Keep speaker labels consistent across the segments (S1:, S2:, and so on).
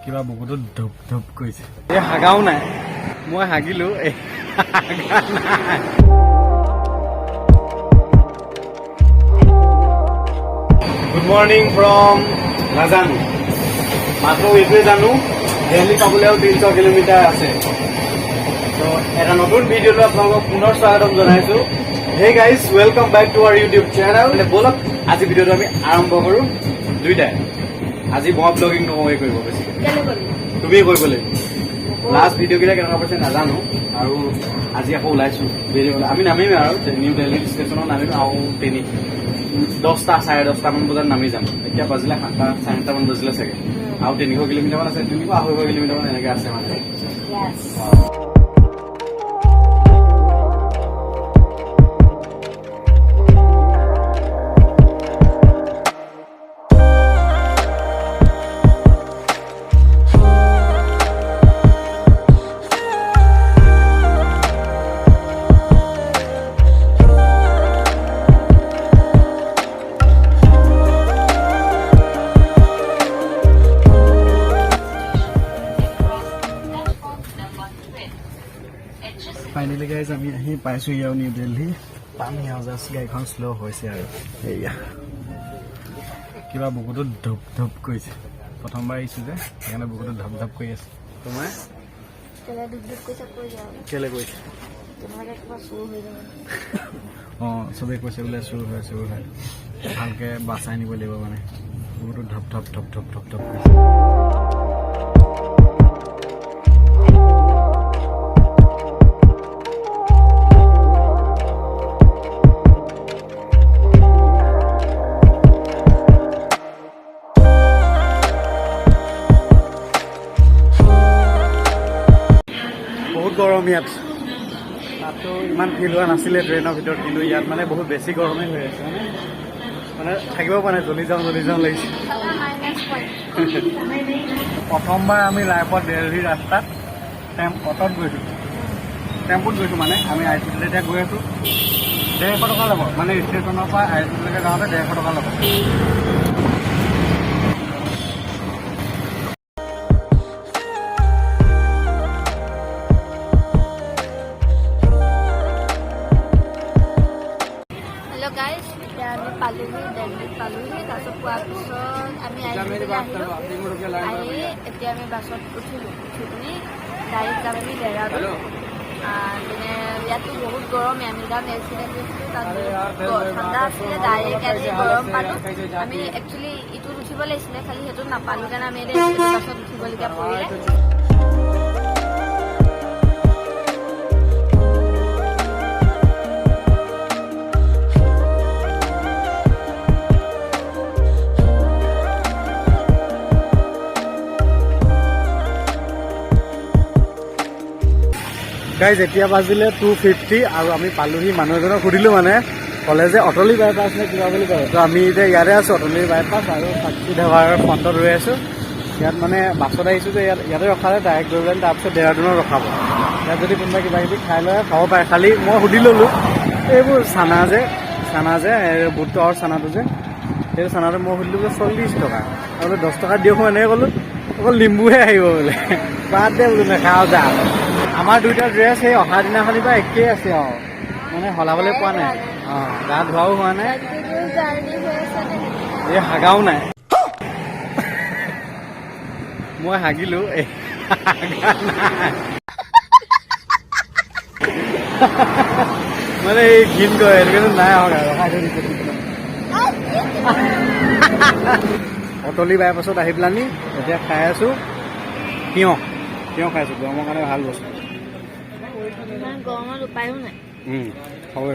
S1: কিবা বুকুটো ধপ ধপ কৰিছে। এই হাগাও নাই, মই হাগিলো। গুড মৰ্নিং ফ্ৰম নাজানো, মাত্ৰ এইটোৱে জানো দিল্লী পাবলৈ আৰু 300 কিলোমিটাৰ আছে। তো এটা নতুন ভিডিঅ'লৈ আপোনালোকক পুনৰ স্বাগতম জনাইছোঁ। Hey guys, welcome back to our YouTube channel. ব'লক আজি ভিডিঅ'টো আমি আৰম্ভ কৰোঁ দুইটাই। আজি মই ব্লগিং নকওঁৱে কৰিব বেছি, তুমি কৰিব লাগিব। লাষ্ট ভিডিঅ'কেইটা কেনেকুৱা পাইছে নাজানো, আৰু আজি আকৌ ওলাইছোঁ। আমি নামিমেই আৰু নিউ দিল্লী ষ্টেচনত নামিম আৰু 10টা চাৰে 10টামান বজাত নামি যাম। এতিয়া বাজিলে 7টা চাৰে 7টামান বাজিলে চাগে। আৰু 300 কিলোমিটাৰমান আছে, 200-250 কিলোমিটাৰমান এনেকৈ আছে মানে। ফাইনেলি গাইজ আমি আহি পাইছোঁ ইয়াৰ নিউ দিল্লী। পানী জাষ্ট গাড়ীখন শ্ল' হৈছে আৰু এয়া কিবা বুকুটো ধপ ধপ কৰিছে। প্ৰথমবাৰ আহিছোঁ যে সেইকাৰণে বুকুটো ধপ ধপ কৰি আছে। তোমাৰ কেলে কৰিছে? অঁ, চবেই কৈছে বোলে চুৰ হয় ভালকৈ বাচাই নিব লাগিব মানে। বুকুটো ধপ ধপ ধপ ধপ ধপ ধপ কৰিছে। গৰম ইয়াত, তাতো ইমান ফিল হোৱা নাছিলে ট্ৰেইনৰ ভিতৰত, কিন্তু ইয়াত মানে বহুত বেছি গৰমেই হৈ আছে। মানে থাকিব পৰা নাই, জ্বলি যাওঁ লাগিছে। প্ৰথমবাৰ আমি লাইফত দিল্লীৰ ৰাস্তাত অটত গৈছোঁ, টেম্পুত গৈছোঁ। মানে আমি আইচিউলৈ এতিয়া গৈ আছোঁ। 150 টকা ল'ব, মানে ষ্টেচনৰ পৰা আইচিউলৈকে যাওঁতে 150 টকা ল'ব।
S2: দিল্লীত পালোহি। তাৰপিছত পোৱাৰ পিছত আমি এতিয়া আমি বাছত উঠি পিনি ডাইৰেক্ট যাম আমি দেহৰাদুন। মানে ইয়াতো বহুত গৰমে, আমি যাম এক্সিডেণ্ট গৈছিলোঁ, তাত ঠাণ্ডা আছিলে। ডাইৰেক্ট আজি গৰম পালোঁ। আমি একচুৱেলি ইটোত উঠিব লাগিছিলে, খালি সেইটোত নাপালোঁ কাৰণে আমি এতিয়া বাছত উঠিবলগীয়া পৰিলে।
S1: গাইজ এতিয়া বাজিলে 2:50 আৰু আমি পালোহি। মানুহ এজনক সুধিলোঁ, মানে ক'লে যে অটলি বাইপাছ নে কিবা বুলি কয়। তো আমি এতিয়া ইয়াতে আছোঁ, অটলি বাইপাছ আৰু সাক্ষী ধাবাৰ ফ্ৰণ্টত ৰৈ আছোঁ। ইয়াত মানে বাছত আহিছোঁ যে ইয়াতে ৰখালে ডাইৰেক্ট গৈ পেলাই তাৰপিছত দেহৰাদুনত ৰখাব। ইয়াত যদি কোনোবা কিবা কিবি খাই লয় খাব পাৰে। খালি মই সুধি ল'লোঁ, এইবোৰ চানা যে বুটটো আৰু চানাটো যে, সেইটো চানাটো মই সুধিলোঁ যে 40 টকা। আৰু বোলে 10 টকা দিয়ক, এনেকৈ ক'লোঁ। অকল লিম্বুহে আহিব বোলে। বাদ দে বোলো, নাখাওঁ যা। আমাৰ দুইটা ড্ৰেছ সেই অহা দিনাখনিৰ পৰা একেই আছে আৰু, মানে সলাবলৈ পোৱা নাই। অঁ, গা ধোৱাও হোৱা নাই, এই হাগাও নাই। মই হাগিলোঁ, মানে এই ঘিন কৰে সেইটো নাই হগা, ৰখাই থৈ দিছে। অটলি বাইপাছত আহি পেলানি এতিয়া খাই আছোঁ তিয়ঁহ খাইছোঁ। গৰমৰ কাৰণে ভাল বস্তু।
S2: গৰমত উপায়ো নাই।
S1: হ'ব।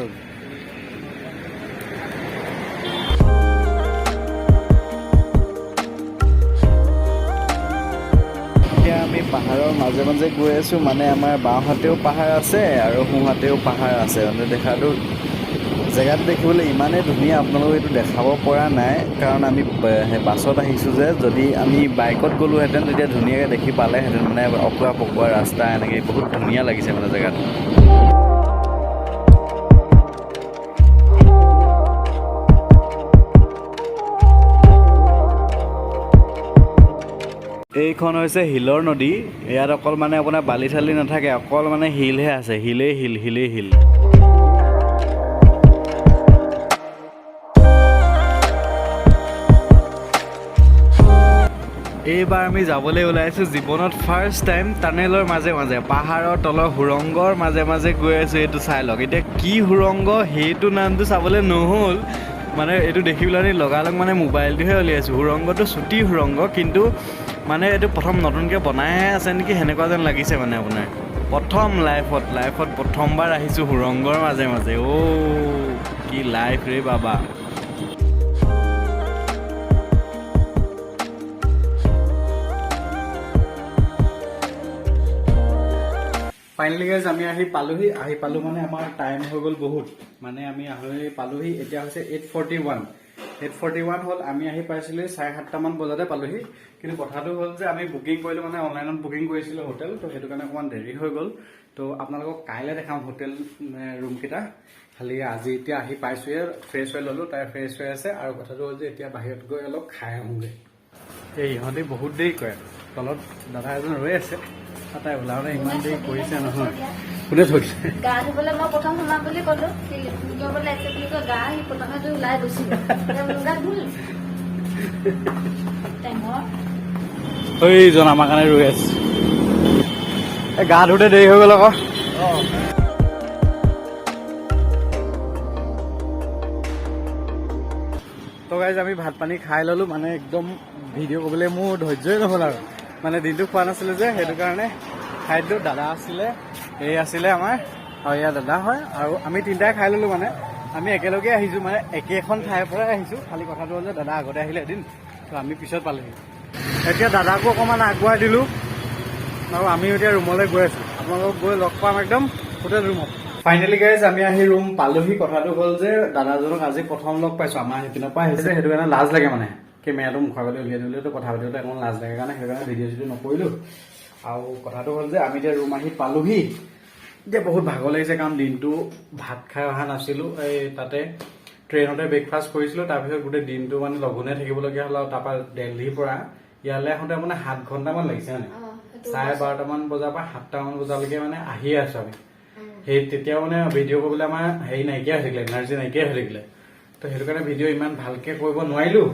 S1: এতিয়া আমি পাহাৰৰ মাজে মাজে গৈ আছোঁ। মানে আমাৰ বাওঁহাতেও পাহাৰ আছে আৰু সোঁহাতেও পাহাৰ আছে। মানে দেখাটো জেগাটো দেখিবলৈ ইমানেই ধুনীয়া, আপোনালোকক এইটো দেখাব পৰা নাই কাৰণ আমি বাছত আহিছোঁ যে। যদি আমি বাইকত গ'লোহেঁতেন তেতিয়া ধুনীয়াকৈ দেখি পালেহেঁতেন। মানে অকোৱা পকোৱা ৰাস্তা, এনেকৈ বহুত ধুনীয়া লাগিছে মানে জেগাটো। এইখন হৈছে হিলৰ নদী ইয়াত অকল মানে আপোনাৰ বালি চালি নাথাকে অকল মানে হিলহে আছে হিলেই হিল এইবাৰ আমি যাবলৈ ওলাইছোঁ জীৱনত ফাৰ্ষ্ট টাইম টানেলৰ মাজে মাজে পাহাৰৰ তলৰ সুৰংগৰ মাজে মাজে গৈ আছোঁ এইটো চাই লওক এতিয়া কি সুৰংগ সেইটো নামটো চাবলৈ নহ'ল মানে এইটো দেখিবলৈ লগালগ মানে মোবাইলটোহে উলিয়াইছোঁ সুৰংগটো চুটি সুৰংগ কিন্তু মানে এইটো প্ৰথম নতুনকৈ বনাইহে আছে নেকি সেনেকুৱা যেন লাগিছে মানে আপোনাৰ প্ৰথম লাইফত প্ৰথমবাৰ আহিছোঁ সুৰংগৰ মাজে মাজে কি লাইফ ৰে বাবা ফাইনেলি গাইজ আমি আহি পালো মানে আমাৰ টাইম হৈ গ'ল বহুত মানে আমি পালোহি এতিয়া হৈছে 8:41 হ'ল আমি আহি পাইছিলোঁ 7:30মান বজাতে পালোহি কিন্তু কথাটো হ'ল যে আমি বুকিং কৰিলোঁ মানে অনলাইনত বুকিং কৰিছিলোঁ হোটেল তো সেইটো কাৰণে অকণমান দেৰি হৈ গ'ল তো আপোনালোকক কাইলৈ দেখাম হোটেল ৰুমকেইটা খালি আজি এতিয়া আহি পাইছোঁহে ফ্ৰেছ হৈ ল'লোঁ তাই ফ্ৰেছ হৈ আছে আৰু কথাটো হ'ল যে এতিয়া বাহিৰত গৈ অলপ খাই আহোঁগৈ এই ইহঁতে বহুত দেৰি কৰে তলত দাদা এজন ৰৈ আছে তাই ওলাওঁতে ইমান দেৰি কৰিছে নহয় কোনে থৈছে
S2: গা ধুবলৈ মই প্ৰথম সোমাম বুলি ক'লো গবলৈ আছে বুলি কয় গা আহি প্ৰথমে ওলাই গৈছিলো গা ধুল
S1: এইজন আমাৰ কাৰণে ৰৈ আছে গা ধুতে দেৰি হৈ গ'ল আকৌ তো গাইজ আমি ভাত পানী খাই ল'লোঁ মানে একদম ভিডিঅ' কৰিবলৈ মোৰ ধৈৰ্যই নহ'ল আৰু মানে দিনটো খোৱা নাছিলোঁ যে সেইটো কাৰণে খাই দিলোঁ দাদা আছিলে এই আছিলে আমাৰ আৰু ইয়াৰ দাদা হয় আৰু আমি তিনিটাই খাই ল'লোঁ মানে আমি একেলগে আহিছোঁ মানে একেখন ঠাইৰ পৰাই আহিছোঁ খালি কথাটো হ'ল যে দাদা আগতে আহিলে এদিন তো আমি পিছত পালোহি এতিয়া দাদাকো অকণমান আগুৱাই দিলোঁ আৰু আমিও এতিয়া ৰুমলৈ গৈ আছোঁ আপোনালোকক গৈ লগ পাম একদম হোটেল ৰুমত ফাইনেলি গাইজ আমি আহি ৰুম পালোহি কথাটো হ'ল যে দাদাজনক আজি প্ৰথম লগ পাইছোঁ আমাৰ সেইপিনৰ পৰা আহিছে সেইটো কাৰণে লাজ লাগে মানে কেমেৰাটো মুখৰ আগতে উলিয়াই দিলেতো কথা পাতিবলৈ অকণমান লাজ লাগে কাৰণে সেইকাৰণে ভিডিঅ' চিডিঅ' নকৰিলোঁ আৰু কথাটো হ'ল যে আমি এতিয়া ৰুম আহি পালোহি এতিয়া বহুত ভাগৰ লাগিছে কাৰণ দিনটো ভাত খাই অহা নাছিলোঁ এই তাতে ট্ৰেইনতে ব্ৰেকফাষ্ট কৰিছিলোঁ তাৰপিছত গোটেই দিনটো মানে লঘোণে থাকিবলগীয়া হ'ল আৰু তাৰপৰা দিল্লীৰ পৰা ইয়ালৈ আহোঁতে মানে 7 ঘণ্টামান লাগিছে মানে 12:30মান বজাৰ পৰা 7টামান বজালৈকে মানে আহিয়ে আছোঁ আমি সেই তেতিয়াও মানে ভিডিঅ' কৰিবলৈ আমাৰ হেৰি নাইকিয়া হৈ থাকিলে এনাৰ্জি নাইকিয়া হৈ থাকিলে তো সেইটো কাৰণে ভিডিঅ' ইমান ভালকৈ কৰিব নোৱাৰিলোঁ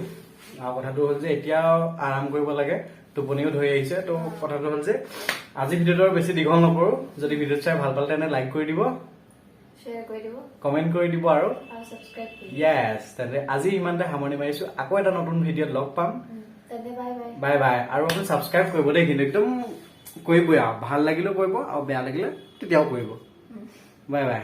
S1: আৰু কথাটো হ'ল যে এতিয়াও আৰাম কৰিব লাগে টোপনিও ধৰি আহিছে তো কথাটো হ'ল যে আজি ভিডিঅ'টো আৰু বেছি দীঘল নকৰোঁ যদি ভিডিঅ'টো চাই ভাল পালে তেনে লাইক কৰি দিব কমেণ্ট কৰি দিব আৰু য়েছ তেন্তে আজি ইমানতে সামৰণি মাৰিছোঁ আকৌ এটা নতুন ভিডিঅ'ত লগ পাম বাই বাই আৰু আপুনি ছাবস্ক্ৰাইব কৰিব দেই কিন্তু একদম কৰিবই আৰু ভাল লাগিলেও কৰিব আৰু বেয়া লাগিলে তেতিয়াও কৰিব বাই বাই